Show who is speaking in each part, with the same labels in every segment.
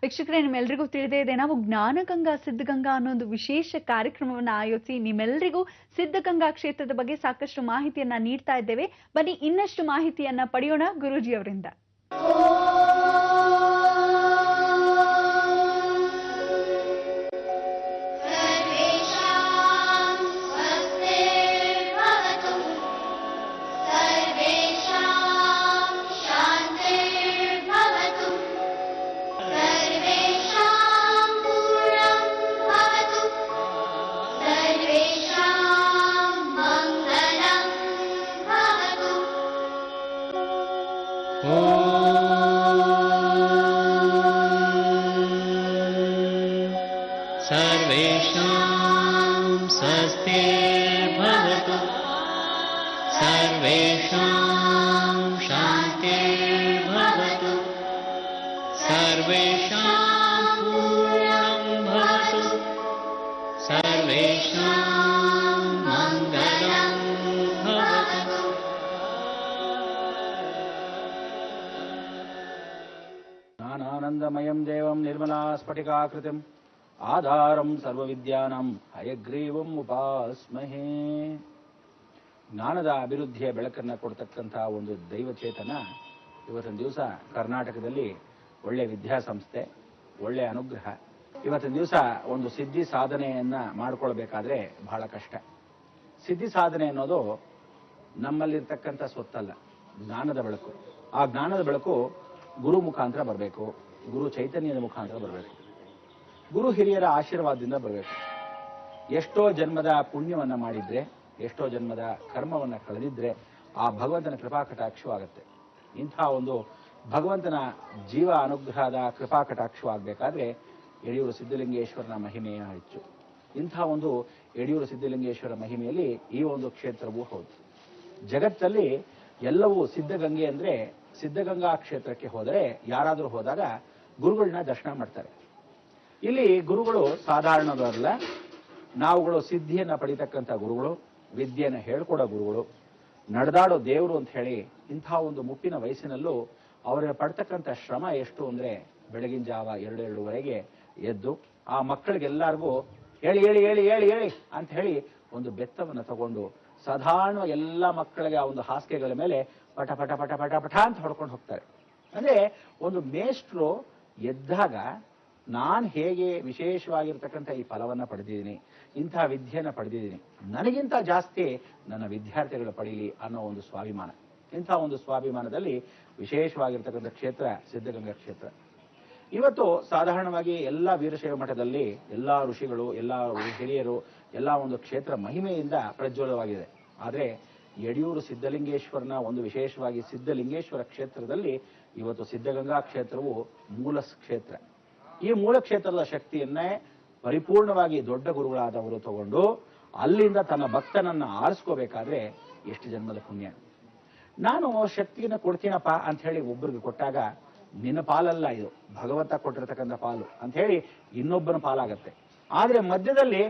Speaker 1: ವೀಕ್ಷಕರೇ, ನಿಮ್ಮೆಲ್ಲರಿಗೂ ತಿಳಿದೇ ಇದೆ, ನಾವು ಜ್ಞಾನಗಂಗಾ ಸಿದ್ಧಗಂಗಾ ಅನ್ನೋ ಒಂದು ವಿಶೇಷ ಕಾರ್ಯಕ್ರಮವನ್ನು ಆಯೋಜಿಸಿ ನಿಮ್ಮೆಲ್ಲರಿಗೂ ಸಿದ್ಧಗಂಗಾ ಕ್ಷೇತ್ರದ ಬಗ್ಗೆ ಸಾಕಷ್ಟು ಮಾಹಿತಿಯನ್ನ ನೀಡ್ತಾ ಇದ್ದೇವೆ. ಬನ್ನಿ ಇನ್ನಷ್ಟು ಮಾಹಿತಿಯನ್ನ ಪಡೆಯೋಣ ಗುರೂಜಿ ಅವರಿಂದ.
Speaker 2: स्वस्तिर्भवतु सर्वेषां शान्तिर्भवतु सर्वेषां पूर्णं भवतु सर्वेषां मङ्गलं भवतु।
Speaker 3: ज्ञानानन्दमयं देवं निर्मला स्फटिकाकृतिम् आधारं सर्वविद्यानां हयग्रीवं उपास्महे। ಜ್ಞಾನದ ಅಭಿವೃದ್ಧಿಯ ಬೆಳಕನ್ನು ಕೊಡ್ತಕ್ಕಂಥ ಒಂದು ದೈವಚೇತನ ಇವತ್ತಿನ ದಿವಸ ಕರ್ನಾಟಕದಲ್ಲಿ ಒಳ್ಳೆಯ ವಿದ್ಯಾಸಂಸ್ಥೆ, ಒಳ್ಳೆಯ ಅನುಗ್ರಹ. ಇವತ್ತಿನ ದಿವಸ ಒಂದು ಸಿದ್ಧಿ ಸಾಧನೆಯನ್ನ ಮಾಡಿಕೊಳ್ಬೇಕಾದ್ರೆ ಬಹಳ ಕಷ್ಟ. ಸಿದ್ಧಿ ಸಾಧನೆ ಅನ್ನೋದು ನಮ್ಮಲ್ಲಿರ್ತಕ್ಕಂಥ ಸ್ವತ್ತಲ್ಲ, ಜ್ಞಾನದ ಬೆಳಕು. ಆ ಜ್ಞಾನದ ಬೆಳಕು ಗುರು ಮುಖಾಂತರ ಬರಬೇಕು, ಗುರು ಚೈತನ್ಯದ ಮುಖಾಂತರ ಬರಬೇಕು, ಗುರು ಹಿರಿಯರ ಆಶೀರ್ವಾದದಿಂದ ಬರಬೇಕು. ಎಷ್ಟೋ ಜನ್ಮದ ಪುಣ್ಯವನ್ನ ಮಾಡಿದ್ರೆ, ಎಷ್ಟೋ ಜನ್ಮದ ಕರ್ಮವನ್ನ ಕಳೆದಿದ್ರೆ ಆ ಭಗವಂತನ ಕೃಪಾ ಕಟಾಕ್ಷವಾಗುತ್ತೆ. ಇಂಥ ಒಂದು ಭಗವಂತನ ಜೀವ ಅನುಗ್ರಹದ ಕೃಪಾ ಕಟಾಕ್ಷವಾಗಬೇಕಾದ್ರೆ ಯಡಿಯೂರು ಸಿದ್ಧಲಿಂಗೇಶ್ವರನ ಮಹಿಮೆಯ ಹೆಚ್ಚು. ಇಂಥ ಒಂದು ಯಡಿಯೂರು ಸಿದ್ಧಲಿಂಗೇಶ್ವರ ಮಹಿಮೆಯಲ್ಲಿ ಈ ಒಂದು ಕ್ಷೇತ್ರವೂ ಹೌದು. ಜಗತ್ತಲ್ಲಿ ಎಲ್ಲವೂ ಸಿದ್ಧಗಂಗೆ ಅಂದ್ರೆ ಸಿದ್ಧಗಂಗಾ ಕ್ಷೇತ್ರಕ್ಕೆ ಹೋದರೆ ಯಾರಾದರೂ ಹೋದಾಗ ಗುರುಗಳನ್ನ ದರ್ಶನ ಮಾಡ್ತಾರೆ. ಇಲ್ಲಿ ಗುರುಗಳು ಸಾಧಾರಣದವರಲ್ಲ, ನಾವುಗಳು ಸಿದ್ಧಿಯನ್ನ ಪಡಿತಕ್ಕಂಥ ಗುರುಗಳು, ವಿದ್ಯೆಯನ್ನು ಹೇಳ್ಕೊಡೋ ಗುರುಗಳು, ನಡೆದಾಡೋ ದೇವರು ಅಂತ ಹೇಳಿ ಇಂಥ ಒಂದು ಮುಪ್ಪಿನ ವಯಸ್ಸಿನಲ್ಲೂ ಅವರ ಪಡ್ತಕ್ಕಂಥ ಶ್ರಮ ಎಷ್ಟು ಅಂದ್ರೆ ಬೆಳಗಿನ ಜಾವ 2-2:30 ಎದ್ದು ಆ ಮಕ್ಕಳಿಗೆಲ್ಲರಿಗೂ ಹೇಳಿ ಹೇಳಿ ಹೇಳಿ ಹೇಳಿ ಹೇಳಿ ಅಂತ ಹೇಳಿ ಒಂದು ಬೆತ್ತವನ್ನು ತಗೊಂಡು ಸಾಧಾರಣ ಎಲ್ಲ ಮಕ್ಕಳಿಗೆ ಆ ಒಂದು ಹಾಸಿಗೆಗಳ ಮೇಲೆ ಪಟ ಪಟ ಪಟ ಪಟ ಪಟ ಅಂತ ಹೊಡ್ಕೊಂಡು ಹೋಗ್ತಾರೆ. ಅಂದ್ರೆ ಒಂದು ಮೇಷ್ಟ್ರು ಎದ್ದಾಗ ನಾನು ಹೇಗೆ ವಿಶೇಷವಾಗಿರ್ತಕ್ಕಂಥ ಈ ಫಲವನ್ನ ಪಡೆದಿದ್ದೀನಿ, ಇಂಥ ವಿದ್ಯೆಯನ್ನು ಪಡೆದಿದ್ದೀನಿ, ನನಗಿಂತ ಜಾಸ್ತಿ ನನ್ನ ವಿದ್ಯಾರ್ಥಿಗಳು ಪಡೀಲಿ ಅನ್ನೋ ಒಂದು ಸ್ವಾಭಿಮಾನ. ಇಂಥ ಒಂದು ಸ್ವಾಭಿಮಾನದಲ್ಲಿ ವಿಶೇಷವಾಗಿರ್ತಕ್ಕಂಥ ಕ್ಷೇತ್ರ ಸಿದ್ಧಗಂಗಾ ಕ್ಷೇತ್ರ. ಇವತ್ತು ಸಾಧಾರಣವಾಗಿ ಎಲ್ಲ ವೀರಶೈವ ಮಠದಲ್ಲಿ ಎಲ್ಲ ಋಷಿಗಳು, ಎಲ್ಲ ಹಿರಿಯರು, ಎಲ್ಲ ಒಂದು ಕ್ಷೇತ್ರ ಮಹಿಮೆಯಿಂದ ಪ್ರಜ್ವಲವಾಗಿದೆ. ಆದರೆ ಯಡಿಯೂರು ಸಿದ್ಧಲಿಂಗೇಶ್ವರನ ಒಂದು ವಿಶೇಷವಾಗಿ ಸಿದ್ಧಲಿಂಗೇಶ್ವರ ಕ್ಷೇತ್ರದಲ್ಲಿ ಇವತ್ತು ಸಿದ್ಧಗಂಗಾ ಕ್ಷೇತ್ರವು ಮೂಲ ಕ್ಷೇತ್ರ. ಈ ಮೂಲ ಕ್ಷೇತ್ರದ ಶಕ್ತಿಯನ್ನೇ ಪರಿಪೂರ್ಣವಾಗಿ ದೊಡ್ಡ ಗುರುಗಳಾದವರು ತಗೊಂಡು ಅಲ್ಲಿಂದ ತನ್ನ ಭಕ್ತನನ್ನ ಆರಿಸ್ಕೋಬೇಕಾದ್ರೆ ಎಷ್ಟು ಜನ್ಮದ ಪುಣ್ಯ. ನಾನು ಶಕ್ತಿಯನ್ನು ಕೊಡ್ತೀನಪ್ಪ ಅಂತ ಹೇಳಿ ಒಬ್ಬರಿಗೆ ಕೊಟ್ಟಾಗ ನಿನ್ನ ಪಾಲಲ್ಲ, ಇದು ಭಗವಂತ ಕೊಟ್ಟಿರ್ತಕ್ಕಂಥ ಪಾಲು ಅಂತ ಹೇಳಿ ಇನ್ನೊಬ್ಬನ ಪಾಲಾಗತ್ತೆ. ಆದ್ರೆ ಮಧ್ಯದಲ್ಲಿ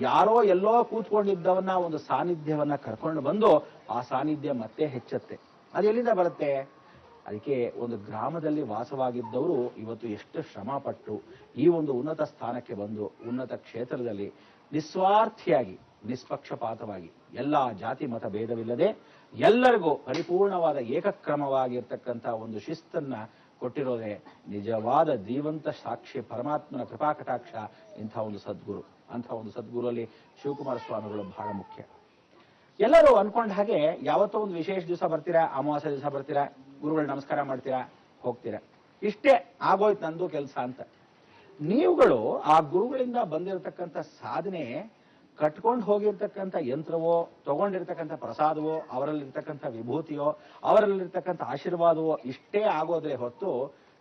Speaker 3: ಯಾರೋ ಎಲ್ಲೋ ಕೂತ್ಕೊಂಡಿದ್ದವನ್ನ ಒಂದು ಸಾನ್ನಿಧ್ಯವನ್ನ ಕರ್ಕೊಂಡು ಬಂದು ಆ ಸಾನ್ನಿಧ್ಯ ಮತ್ತೆ ಹೆಚ್ಚತ್ತೆ. ಅದು ಎಲ್ಲಿಂದ ಬರುತ್ತೆ? ಅದಕ್ಕೆ ಒಂದು ಗ್ರಾಮದಲ್ಲಿ ವಾಸವಾಗಿದ್ದವರು ಇವತ್ತು ಎಷ್ಟು ಶ್ರಮ ಪಟ್ಟು ಈ ಒಂದು ಉನ್ನತ ಸ್ಥಾನಕ್ಕೆ ಬಂದು ಉನ್ನತ ಕ್ಷೇತ್ರದಲ್ಲಿ ನಿಸ್ವಾರ್ಥಿಯಾಗಿ ನಿಷ್ಪಕ್ಷಪಾತವಾಗಿ ಎಲ್ಲಾ ಜಾತಿ ಮತ ಭೇದವಿಲ್ಲದೆ ಎಲ್ಲರಿಗೂ ಪರಿಪೂರ್ಣವಾದ ಏಕಕ್ರಮವಾಗಿರ್ತಕ್ಕಂಥ ಒಂದು ಶಿಸ್ತನ್ನ ಕೊಟ್ಟಿರೋದೇ ನಿಜವಾದ ಜೀವಂತ ಸಾಕ್ಷಿ ಪರಮಾತ್ಮನ ಕೃಪಾ ಕಟಾಕ್ಷ. ಇಂಥ ಒಂದು ಸದ್ಗುರು, ಅಂಥ ಒಂದು ಸದ್ಗುರುವಲ್ಲಿ ಶಿವಕುಮಾರ ಸ್ವಾಮಿಗಳು ಬಹಳ ಮುಖ್ಯ. ಎಲ್ಲರೂ ಅನ್ಕೊಂಡ ಹಾಗೆ ಯಾವತ್ತೋ ಒಂದು ವಿಶೇಷ ದಿವಸ ಬರ್ತೀರಾ, ಅಮಾವಾಸ್ಯ ದಿವಸ ಬರ್ತೀರಾ, ಗುರುಗಳು ನಮಸ್ಕಾರ ಮಾಡ್ತೀರಾ, ಹೋಗ್ತೀರಾ, ಇಷ್ಟೇ ಆಗೋಯ್ತು ನಂದು ಕೆಲಸ ಅಂತ. ನೀವುಗಳು ಆ ಗುರುಗಳಿಂದ ಬಂದಿರತಕ್ಕಂಥ ಸಾಧನೆ, ಕಟ್ಕೊಂಡು ಹೋಗಿರ್ತಕ್ಕಂಥ ಯಂತ್ರವೋ, ತಗೊಂಡಿರ್ತಕ್ಕಂಥ ಪ್ರಸಾದವೋ, ಅವರಲ್ಲಿರ್ತಕ್ಕಂಥ ವಿಭೂತಿಯೋ, ಅವರಲ್ಲಿರ್ತಕ್ಕಂಥ ಆಶೀರ್ವಾದವೋ ಇಷ್ಟೇ ಆಗೋದ್ರೆ ಹೊತ್ತು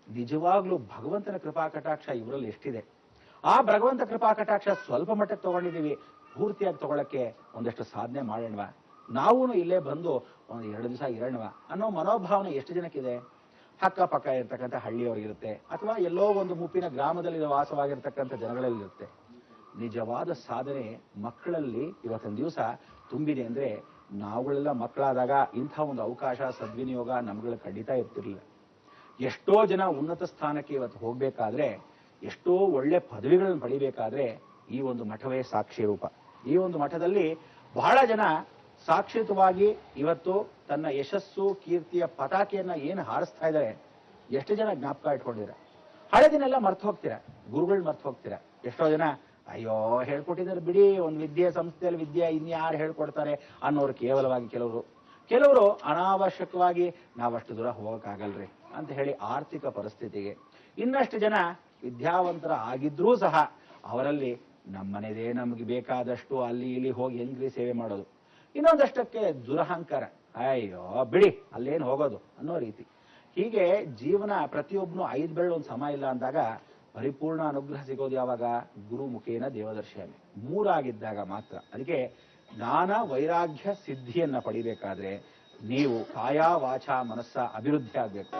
Speaker 3: ನಿಜವಾಗ್ಲೂ ಭಗವಂತನ ಕೃಪಾ ಕಟಾಕ್ಷ ಇವರಲ್ಲಿ ಎಷ್ಟಿದೆ. ಆ ಭಗವಂತ ಕೃಪಾ ಕಟಾಕ್ಷ ಸ್ವಲ್ಪ ಮಟ್ಟಕ್ಕೆ ತಗೊಂಡಿದ್ದೀವಿ, ಪೂರ್ತಿಯಾಗಿ ತಗೊಳಕ್ಕೆ ಒಂದಷ್ಟು ಸಾಧನೆ ಮಾಡೋಣವಾ, ನಾವೂ ಇಲ್ಲೇ ಬಂದು ಒಂದು 2 ದಿವಸ ಇರೋಣವಾ ಅನ್ನೋ ಮನೋಭಾವನೆ ಎಷ್ಟು ಜನಕ್ಕಿದೆ? ಅಕ್ಕಪಕ್ಕ ಇರ್ತಕ್ಕಂಥ ಹಳ್ಳಿಯವರಿಗಿರುತ್ತೆ, ಅಥವಾ ಎಲ್ಲೋ ಒಂದು ಮುಪ್ಪಿನ ಗ್ರಾಮದಲ್ಲಿ ವಾಸವಾಗಿರ್ತಕ್ಕಂಥ ಜನಗಳಲ್ಲಿರುತ್ತೆ. ನಿಜವಾದ ಸಾಧನೆ ಮಕ್ಕಳಲ್ಲಿ ಇವತ್ತಿನ ದಿವಸ ತುಂಬಿದೆ. ಅಂದ್ರೆ ನಾವುಗಳೆಲ್ಲ ಮಕ್ಕಳಾದಾಗ ಇಂಥ ಒಂದು ಅವಕಾಶ ಸದ್ವಿನಿಯೋಗ ನಮ್ಗಳ ಖಂಡಿತ ಇರ್ತಿರ್ಲಿಲ್ಲ. ಎಷ್ಟೋ ಜನ ಉನ್ನತ ಸ್ಥಾನಕ್ಕೆ ಇವತ್ತು ಹೋಗ್ಬೇಕಾದ್ರೆ ಎಷ್ಟೋ ಒಳ್ಳೆ ಪದವಿಗಳನ್ನು ಪಡಿಬೇಕಾದ್ರೆ ಈ ಒಂದು ಮಠವೇ ಸಾಕ್ಷಿ ರೂಪ. ಈ ಒಂದು ಮಠದಲ್ಲಿ ಬಹಳ ಜನ ಸಾಕ್ಷಿತವಾಗಿ ಇವತ್ತು ತನ್ನ ಯಶಸ್ಸು ಕೀರ್ತಿಯ ಪತಾಕೆಯನ್ನ ಏನು ಹಾರಿಸ್ತಾ ಇದ್ದಾರೆ, ಎಷ್ಟು ಜನ ಜ್ಞಾಪಕ ಇಟ್ಕೊಂಡಿದ್ದಾರೆ. ಹಳೆದಿನೆಲ್ಲ ಮರ್ತು ಹೋಗ್ತೀರಾ, ಗುರುಗಳು ಮರ್ತು ಹೋಗ್ತೀರಾ. ಎಷ್ಟೋ ಜನ ಅಯ್ಯೋ ಹೇಳ್ಕೊಟ್ಟಿದ್ದಾರೆ ಬಿಡಿ, ಒಂದು ವಿದ್ಯೆ ಸಂಸ್ಥೆಯಲ್ಲಿ ವಿದ್ಯೆ ಇನ್ಯಾರು ಹೇಳ್ಕೊಡ್ತಾರೆ ಅನ್ನೋರು ಕೇವಲವಾಗಿ ಕೆಲವರು ಅನಾವಶ್ಯಕವಾಗಿ ನಾವಷ್ಟು ದೂರ ಹೋಗಕ್ಕಾಗಲ್ರಿ ಅಂತ ಹೇಳಿ ಆರ್ಥಿಕ ಪರಿಸ್ಥಿತಿಗೆ, ಇನ್ನಷ್ಟು ಜನ ವಿದ್ಯಾವಂತರ ಆಗಿದ್ರೂ ಸಹ ಅವರಲ್ಲಿ ನಮ್ಮನೆದೇ ನಮ್ಗೆ ಬೇಕಾದಷ್ಟು ಅಲ್ಲಿ ಇಲ್ಲಿ ಹೋಗಿ ಹೆಂಗ್ರಿ ಸೇವೆ ಮಾಡೋದು, ಇನ್ನೊಂದಷ್ಟಕ್ಕೆ ದುರಹಂಕಾರ, ಅಯ್ಯೋ ಬಿಡಿ ಅಲ್ಲೇನು ಹೋಗೋದು ಅನ್ನೋ ರೀತಿ. ಹೀಗೆ ಜೀವನ ಪ್ರತಿಯೊಬ್ಬನು 5 ಬೆರಳು ಒಂದು ಸಮ ಇಲ್ಲ ಅಂದಾಗ ಪರಿಪೂರ್ಣ ಅನುಗ್ರಹ ಸಿಗೋದು ಯಾವಾಗ? ಗುರು ಮುಖೇನ ದೇವದರ್ಶಿಯಾಗಿ 3 ಆಗಿದ್ದಾಗ ಮಾತ್ರ. ಅದಕ್ಕೆ ಜ್ಞಾನ ವೈರಾಗ್ಯ ಸಿದ್ಧಿಯನ್ನ ಪಡಿಬೇಕಾದ್ರೆ ನೀವು ಕಾಯ ವಾಚ ಮನಸ್ಸ ಅಭಿವೃದ್ಧಿ ಆಗ್ಬೇಕು.